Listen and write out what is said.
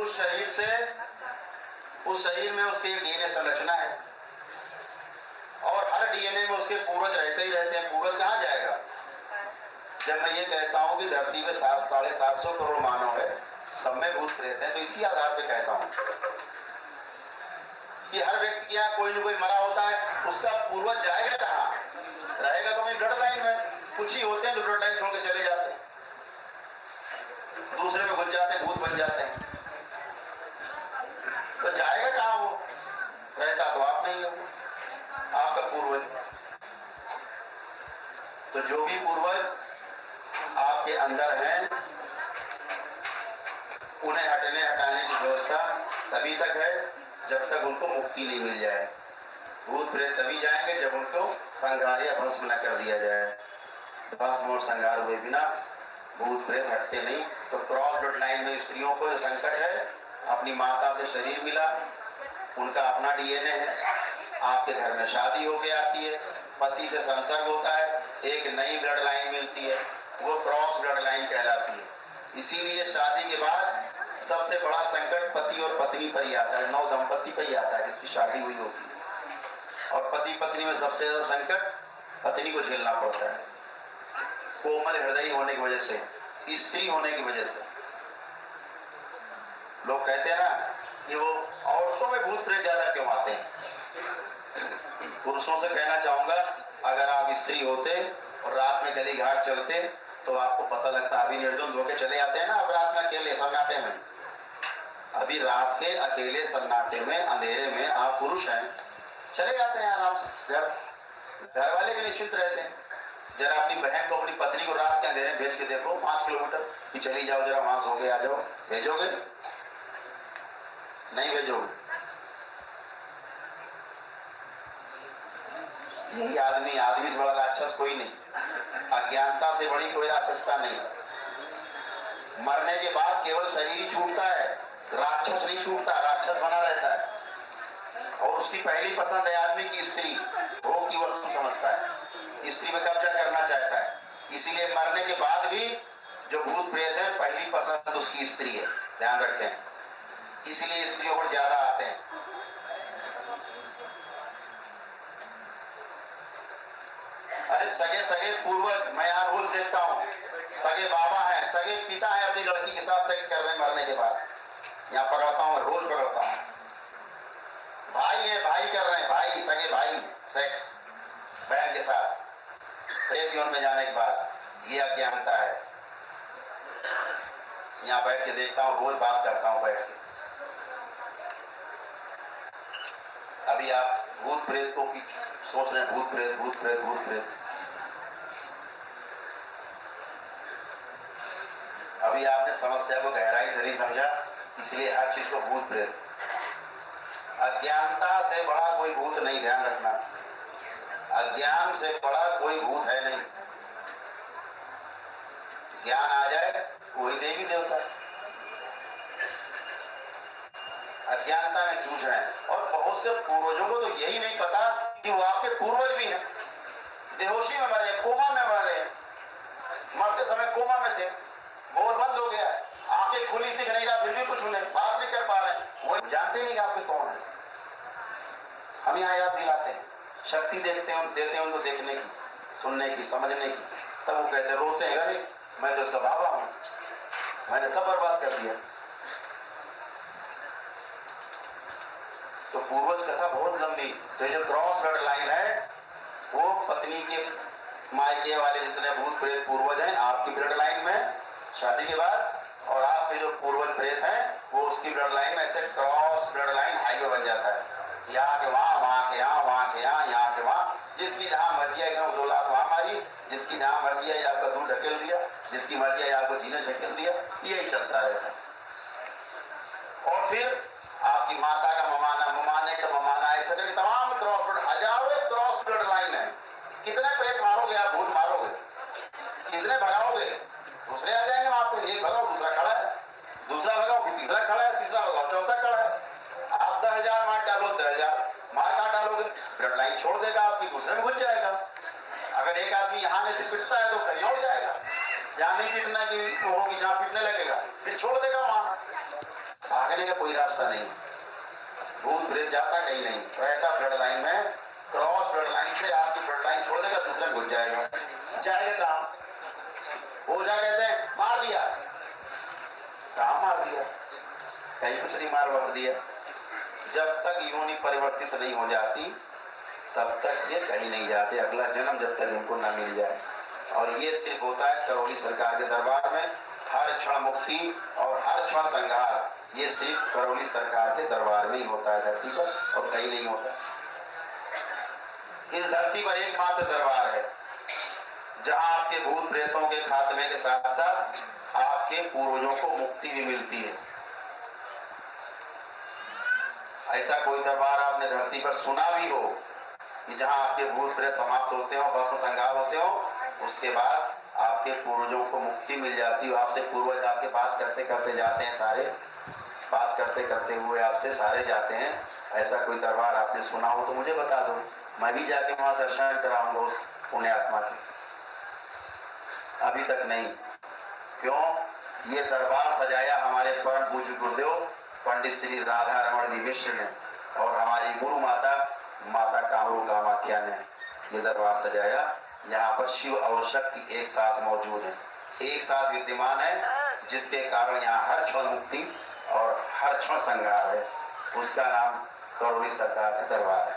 उस शरीर से, उस शरीर में उसके डीएनए संरचना है और हर डीएनए में उसके पूर्वज रहते ही रहते हैं। पूर्वज कहाँ जाएगा? जब मैं ये कहता हूँ कि धरती पे 700-750 करोड़ मानव है, सब में भूत प्रेत है, तो इसी आधार पे कहता हूँ कि हर व्यक्ति के यहाँ कोई न कोई मरा होता है, उसका पूर्वज जाएगा कहाँ? रहेगा तो अपनी ब्लड लाइन में। कुछ ही होते हैं जो ब्लड लाइन छोड़ के चले जाते हैं, दूसरे में घुस जाते हैं, भूत बन जाते हैं, तो जाएगा कहाँ वो? रहता तो आप नहीं हो, आपका पूर्वज। तो जो भी पूर्वज आपके अंदर हैं, उन्हें हटाने की व्यवस्था तभी तक है जब तक उनको मुक्ति नहीं मिल जाए। भूत प्रेत तभी जाएंगे जब उनको संहार या भस्म न कर दिया जाए। भस्म और संहार हुए बिना भूत प्रेत हटते नहीं। तो क्रॉस ब्लड लाइन में स्त्रियों को जो संकट है, अपनी माता से शरीर मिला, उनका अपना डीएनए है, आपके घर में शादी होके आती है, पति से संसर्ग होता है, एक नई ब्लड लाइन मिलती है, वो क्रॉस ब्लड लाइन कहलाती है। इसीलिए शादी के बाद सबसे बड़ा संकट पति और पत्नी पर ही आता है, नव दंपति पर ही आता है जिसकी शादी हुई होती है। और पति पत्नी में सबसे ज्यादा संकट पत्नी को झेलना पड़ता है, कोमल हृदय होने की वजह से, स्त्री होने की वजह से। लोग कहते हैं ना कि वो औरतों में भूत प्रेत ज्यादा क्यों आते हैं। पुरुषों से कहना चाहूंगा, अगर आप स्त्री होते और रात में गली घाट चलते तो आपको पता लगता। अभी निर्द्वंद होके चले आते हैं ना, अब रात में अकेले सन्नाटे में, अभी रात के अकेले सन्नाटे में अंधेरे में आप पुरुष हैं, चले जाते हैं आराम से घर वाले भी निश्चिंत रहते हैं। जरा अपनी बहन को, अपनी पत्नी को रात के अंधेरे में भेज के देखो 5 किलोमीटर कि चली जाओ, जरा वहां सो के आ जाओ, भेजोगे? नहीं भेजोगे। यही आदमी से बड़ा राक्षस कोई नहीं, अज्ञानता से बड़ी कोई राक्षसता नहीं। मरने के बाद केवल शरीर ही छूटता है, राक्षस नहीं छूटता, राक्षस बना रहता है। और उसकी पहली पसंद है आदमी की स्त्री, भोग की वस्तु समझता है, स्त्री में कब्जा करना चाहता है। इसीलिए मरने के बाद भी जो भूत प्रेत है, पहली पसंद उसकी स्त्री है, ध्यान रखें। इसीलिए स्त्रियों पर ज्यादा आते हैं। अरे सगे सगे पूर्वज, मैं यहाँ रोज देखता हूँ, सगे बाबा है, सगे पिता है, अपनी लड़की के साथ सेक्स कर रहे हैं मरने के बाद। यहाँ पकड़ता हूँ, रोज पकड़ता हूँ। भाई है, भाई कर रहे हैं, भाई, सगे भाई सेक्स बहन के साथ प्रेत योनि में जाने के बाद। ये अज्ञानता है। यहाँ बैठ के देखता हूँ, रोज बात करता हूँ बैठ के। अभी आप भूत प्रेत को की सोच रहे हैं, भूत प्रेत भूत प्रेत भूत प्रेत। अभी आपने समस्या को गहराई से नहीं समझा, इसलिए हर चीज को भूत प्रेत। अज्ञानता से बड़ा कोई भूत नहीं, ध्यान रखना। अज्ञान से बड़ा कोई भूत है नहीं। ज्ञान आ जाए कोई देवी देवता। अज्ञानता में जूझ रहे हैं। और बहुत से पूर्वजों को तो यही नहीं पता कि वो आपके पूर्वज भी हैं। बेहोशी में मरे, कोमा में मरे, मरते समय कोमा में थे, बोल बंद हो गया, आंखें खुली दिख नहीं रहा, फिर भी कुछ उन्हें बात नहीं कर पा रहे, वो जानते नहीं आपके कौन है। हम यहाँ याद दिलाते हैं, शक्ति देते हैं उनको देखने की, सुनने की, समझने की। तब वो कहते, रोते हैं, अरे मैं तो उसका बाबा हूं, मैंने सब बर्बाद कर दिया। तो पूर्वज कथा बहुत लंबी। तो ये जो क्रॉस ब्लड लाइन है, वो पत्नी के मायके वाले जितने भूत प्रेत पूर्वज हैं आपकी ब्लड लाइन में शादी के बाद, और आपके जो पूर्वज प्रेत हैं वो उसकी ब्लड लाइन में, ऐसे क्रॉस ब्लड लाइन हाईवे बन जाता है। यहाँ के वहाँ, वहाँ के यहाँ, वहाँ के यहाँ, यहाँ के वहाँ, जिसकी जहाँ मर्जी है एकदम 2 लाख वहाँ मारी, जिसकी जहाँ मर्जी है आपका दूध ढकेल दिया, जिसकी मर्जी है आपको जीने ढकेल दिया, यही चलता रहता है। और फिर आपकी माता का ममाना, ममाने का ममाना, ऐसे करके तमाम क्रॉस ब्लड, हजारों क्रॉस ब्लड लाइन है। कितने प्रेत मारोगे आप, भूत मारोगे, कितने भगाओगे? दूसरे आ जाएंगे वहां पे, एक भगाओ दूसरा खड़ा है, दूसरा भगाओ फिर तीसरा खड़ा है, तीसरा भगाओ चौथा खड़ा है। आप 10,000 मार डालो, 10,000 मार कहाँ डालोगे? ब्लड लाइन छोड़ देगा आपकी, दूसरे में घुस जाएगा। अगर एक आदमी यहाँ से पिटता है तो कहीं और जाएगा, जहाँ नहीं पिटना की होगी, जहाँ पिटने लगेगा फिर छोड़ देगा वहां, भागने रास्ता नहीं, भूत प्रेत जाता कहीं नहीं, रहेगा ब्लड लाइन में। क्रॉस ब्लड लाइन से आपकी ब्लड लाइन छोड़ देगा, दूसरा घुस जाएगा, जाएगा काम। ओझा कहते हैं मार दिया, कहाँ मार दिया, कहीं कुछ नहीं मार वार दिया। जब तक योनि परिवर्तित नहीं हो जाती तब तक ये कहीं नहीं जाते, अगला जन्म जब तक इनको ना मिल जाए। और ये सिर्फ होता है करौली सरकार के दरबार में, हर क्षण मुक्ति और हर क्षण संहार, ये सिर्फ करौली सरकार के दरबार में ही होता है धरती पर, और कहीं नहीं होता। इस धरती पर एकमात्र दरबार है जहां आपके भूत प्रेतों के खात्मे के साथ साथ आपके पूर्वजों को मुक्ति भी मिलती है। ऐसा कोई दरबार आपने धरती पर सुना भी हो कि जहां आपके भूत प्रेत समाप्त होते हो, भस्म संहार होते हो, उसके बाद आपके पूर्वजों को मुक्ति मिल जाती हो। आपसे पूर्वज आपके बात करते करते जाते हैं, सारे बात करते करते हुए आपसे सारे जाते हैं। ऐसा कोई दरबार आपने सुना हो तो मुझे बता दो, मैं भी जाके वहां दर्शन कराऊंगा उस पुण्य आत्मा के। अभी तक नहीं। क्यों? ये दरबार सजाया हमारे परम पूज्य गुरुदेव पंडित श्री राधा रमण जी मिश्र ने, और हमारी गुरु माता माता कामरू कामाख्या ने ये दरबार सजाया। यहाँ पर शिव और शक्ति एक साथ मौजूद है, एक साथ विद्यमान है, जिसके कारण यहाँ हर क्षण मुक्ति और हर क्षण संहार है। उसका नाम करौली सरकार का दरबार है।